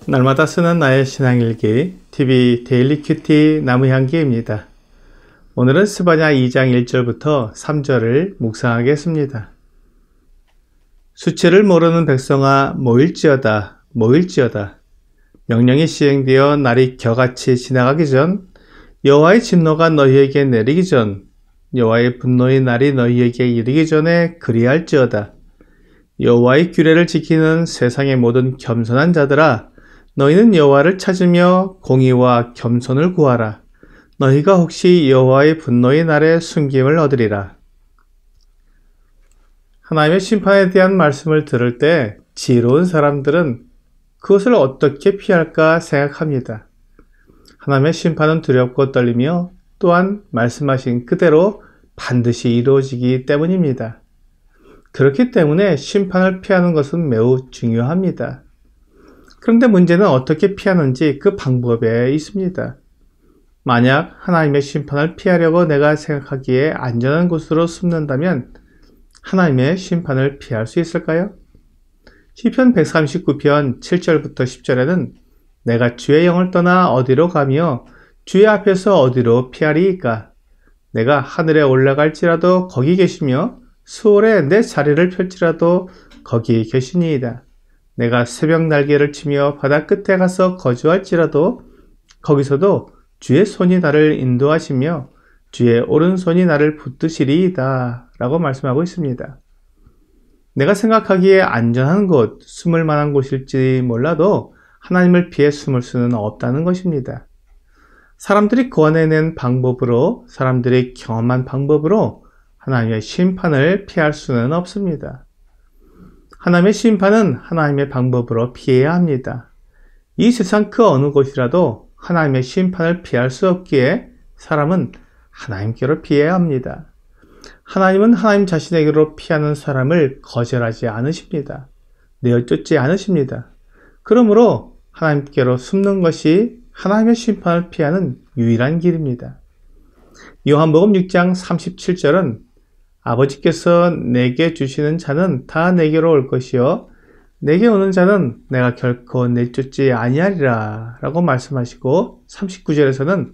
날마다 쓰는 나의 신앙일기 TV 데일리 큐티 나무향기입니다. 오늘은 스바냐 2장 1절부터 3절을 묵상하겠습니다. 수치를 모르는 백성아 모일지어다 모일지어다. 명령이 시행되어 날이 겨같이 지나가기 전, 여호와의 진노가 너희에게 내리기 전, 여호와의 분노의 날이 너희에게 이르기 전에 그리할지어다. 여호와의 규례를 지키는 세상의 모든 겸손한 자들아, 너희는 여호와를 찾으며 공의와 겸손을 구하라. 너희가 혹시 여호와의 분노의 날에 숨김을 얻으리라. 하나님의 심판에 대한 말씀을 들을 때 지혜로운 사람들은 그것을 어떻게 피할까 생각합니다. 하나님의 심판은 두렵고 떨리며 또한 말씀하신 그대로 반드시 이루어지기 때문입니다. 그렇기 때문에 심판을 피하는 것은 매우 중요합니다. 그런데 문제는 어떻게 피하는지 그 방법에 있습니다. 만약 하나님의 심판을 피하려고 내가 생각하기에 안전한 곳으로 숨는다면 하나님의 심판을 피할 수 있을까요? 시편 139편 7절부터 10절에는 내가 주의 영을 떠나 어디로 가며 주의 앞에서 어디로 피하리이까? 내가 하늘에 올라갈지라도 거기 계시며 수월에 내 자리를 펼지라도 거기 계시니이다. 내가 새벽 날개를 치며 바다 끝에 가서 거주할지라도 거기서도 주의 손이 나를 인도하시며 주의 오른손이 나를 붙드시리이다 라고 말씀하고 있습니다. 내가 생각하기에 안전한 곳, 숨을 만한 곳일지 몰라도 하나님을 피해 숨을 수는 없다는 것입니다. 사람들이 고안해낸 방법으로, 사람들이 경험한 방법으로 하나님의 심판을 피할 수는 없습니다. 하나님의 심판은 하나님의 방법으로 피해야 합니다. 이 세상 그 어느 곳이라도 하나님의 심판을 피할 수 없기에 사람은 하나님께로 피해야 합니다. 하나님은 하나님 자신에게로 피하는 사람을 거절하지 않으십니다. 내어쫓지 않으십니다. 그러므로 하나님께로 숨는 것이 하나님의 심판을 피하는 유일한 길입니다. 요한복음 6장 37절은 아버지께서 내게 주시는 자는 다 내게로 올 것이요 내게 오는 자는 내가 결코 내쫓지 아니하리라 라고 말씀하시고, 39절에서는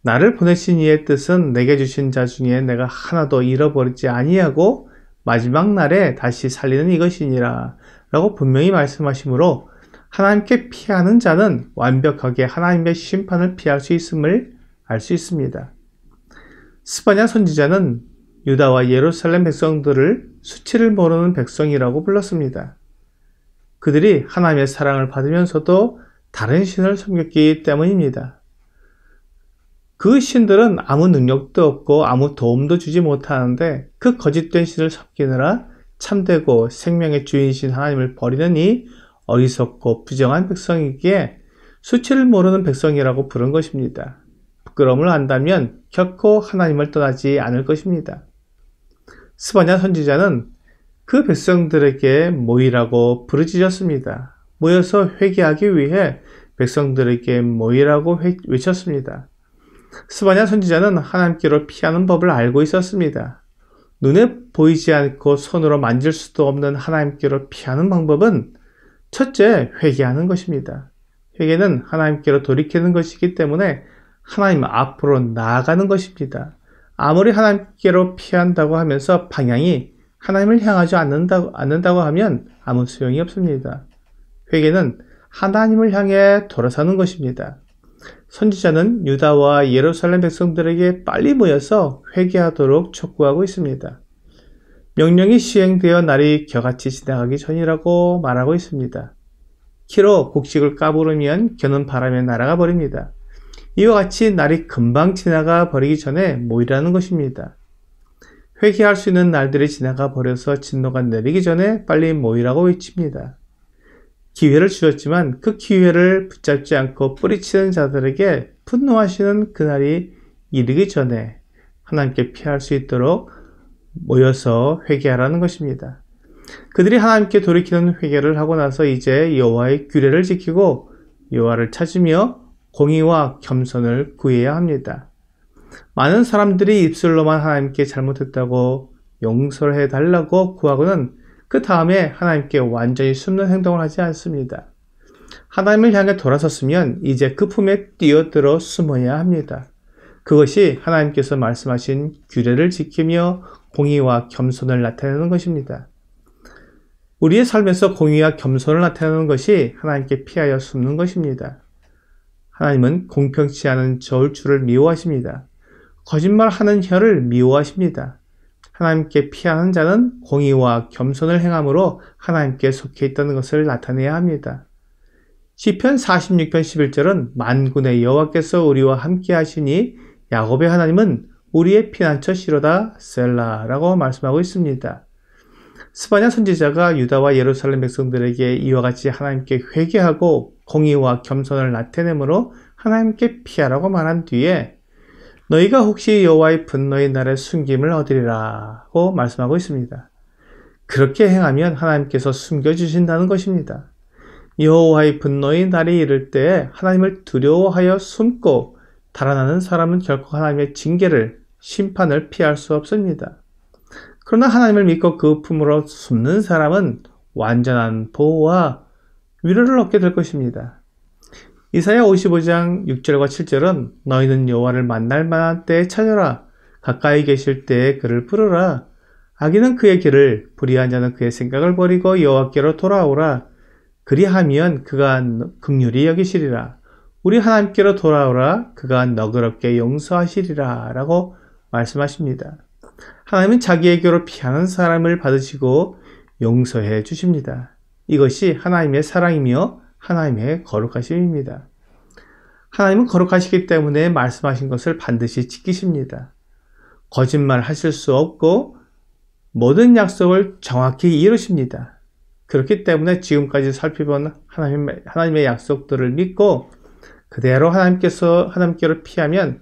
나를 보내신 이의 뜻은 내게 주신 자 중에 내가 하나도 잃어버리지 아니하고 마지막 날에 다시 살리는 이것이니라 라고 분명히 말씀하시므로 하나님께 피하는 자는 완벽하게 하나님의 심판을 피할 수 있음을 알 수 있습니다. 스바냐 선지자는 유다와 예루살렘 백성들을 수치를 모르는 백성이라고 불렀습니다. 그들이 하나님의 사랑을 받으면서도 다른 신을 섬겼기 때문입니다. 그 신들은 아무 능력도 없고 아무 도움도 주지 못하는데 그 거짓된 신을 섬기느라 참되고 생명의 주인이신 하나님을 버리는 이 어리석고 부정한 백성이기에 수치를 모르는 백성이라고 부른 것입니다. 부끄러움을 안다면 결코 하나님을 떠나지 않을 것입니다. 스바냐 선지자는 그 백성들에게 모이라고 부르짖었습니다. 모여서 회개하기 위해 백성들에게 모이라고 외쳤습니다. 스바냐 선지자는 하나님께로 피하는 법을 알고 있었습니다. 눈에 보이지 않고 손으로 만질 수도 없는 하나님께로 피하는 방법은 첫째, 회개하는 것입니다. 회개는 하나님께로 돌이키는 것이기 때문에 하나님 앞으로 나아가는 것입니다. 아무리 하나님께로 피한다고 하면서 방향이 하나님을 향하지 않는다고 하면 아무 소용이 없습니다. 회개는 하나님을 향해 돌아서는 것입니다. 선지자는 유다와 예루살렘 백성들에게 빨리 모여서 회개하도록 촉구하고 있습니다. 명령이 시행되어 날이 겨같이 지나가기 전이라고 말하고 있습니다. 키로 곡식을 까부르면 겨는 바람에 날아가 버립니다. 이와 같이 날이 금방 지나가 버리기 전에 모이라는 것입니다. 회개할 수 있는 날들이 지나가 버려서 진노가 내리기 전에 빨리 모이라고 외칩니다. 기회를 주셨지만 그 기회를 붙잡지 않고 뿌리치는 자들에게 분노하시는 그날이 이르기 전에 하나님께 피할 수 있도록 모여서 회개하라는 것입니다. 그들이 하나님께 돌이키는 회개를 하고 나서 이제 여호와의 규례를 지키고 여호와를 찾으며 공의와 겸손을 구해야 합니다. 많은 사람들이 입술로만 하나님께 잘못했다고 용서를 해달라고 구하고는 그 다음에 하나님께 완전히 숨는 행동을 하지 않습니다. 하나님을 향해 돌아섰으면 이제 그 품에 뛰어들어 숨어야 합니다. 그것이 하나님께서 말씀하신 규례를 지키며 공의와 겸손을 나타내는 것입니다. 우리의 삶에서 공의와 겸손을 나타내는 것이 하나님께 피하여 숨는 것입니다. 하나님은 공평치 않은 저울추를 미워하십니다. 거짓말하는 혀를 미워하십니다. 하나님께 피하는 자는 공의와 겸손을 행함으로 하나님께 속해 있다는 것을 나타내야 합니다. 시편 46편 11절은 만군의 여호와께서 우리와 함께 하시니 야곱의 하나님은 우리의 피난처시로다 셀라라고 말씀하고 있습니다. 스바냐 선지자가 유다와 예루살렘 백성들에게 이와 같이 하나님께 회개하고 공의와 겸손을 나타내므로 하나님께 피하라고 말한 뒤에 너희가 혹시 여호와의 분노의 날에 숨김을 얻으리라고 말씀하고 있습니다. 그렇게 행하면 하나님께서 숨겨주신다는 것입니다. 여호와의 분노의 날이 이를 때 하나님을 두려워하여 숨고 달아나는 사람은 결코 하나님의 징계를, 심판을 피할 수 없습니다. 그러나 하나님을 믿고 그 품으로 숨는 사람은 완전한 보호와 위로를 얻게 될 것입니다. 이사야 55장 6절과 7절은 너희는 여호와를 만날 만한 때에 찾아라. 가까이 계실 때에 그를 부르라. 악인은 그의 길을, 불의한 자는 그의 생각을 버리고 여호와께로 돌아오라. 그리하면 그가 긍휼히 여기시리라. 우리 하나님께로 돌아오라. 그가 너그럽게 용서하시리라. 라고 말씀하십니다. 하나님은 자기에게로 피하는 사람을 받으시고 용서해 주십니다. 이것이 하나님의 사랑이며 하나님의 거룩하심입니다. 하나님은 거룩하시기 때문에 말씀하신 것을 반드시 지키십니다. 거짓말 하실 수 없고 모든 약속을 정확히 이루십니다. 그렇기 때문에 지금까지 살펴본 하나님의 약속들을 믿고 그대로 하나님께로 피하면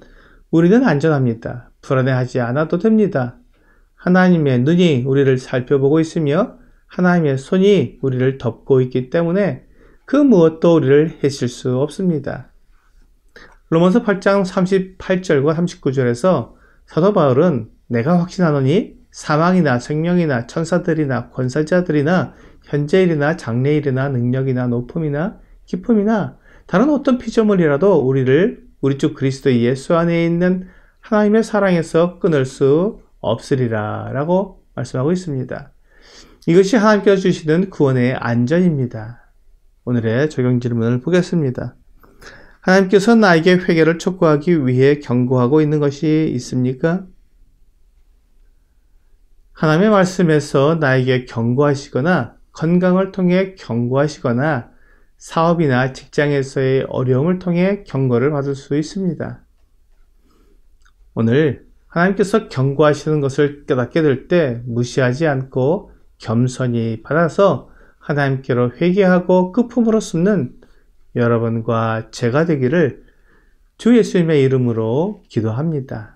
우리는 안전합니다. 불안해하지 않아도 됩니다. 하나님의 눈이 우리를 살펴보고 있으며 하나님의 손이 우리를 덮고 있기 때문에 그 무엇도 우리를 해칠 수 없습니다. 로마서 8장 38절과 39절에서 사도 바울은 내가 확신하노니 사망이나 생명이나 천사들이나 권세자들이나 현재일이나 장래일이나 능력이나 높음이나 깊음이나 다른 어떤 피조물이라도 우리 주 그리스도 예수 안에 있는 하나님의 사랑에서 끊을 수 없으리라 라고 말씀하고 있습니다. 이것이 하나님께서 주시는 구원의 안전입니다. 오늘의 적용 질문을 보겠습니다. 하나님께서 나에게 회개를 촉구하기 위해 경고하고 있는 것이 있습니까? 하나님의 말씀에서 나에게 경고하시거나 건강을 통해 경고하시거나 사업이나 직장에서의 어려움을 통해 경고를 받을 수 있습니다. 오늘 하나님께서 경고하시는 것을 깨닫게 될 때 무시하지 않고 겸손히 받아서 하나님께로 회개하고 그 품으로 숨는 여러분과 제가 되기를 주 예수님의 이름으로 기도합니다.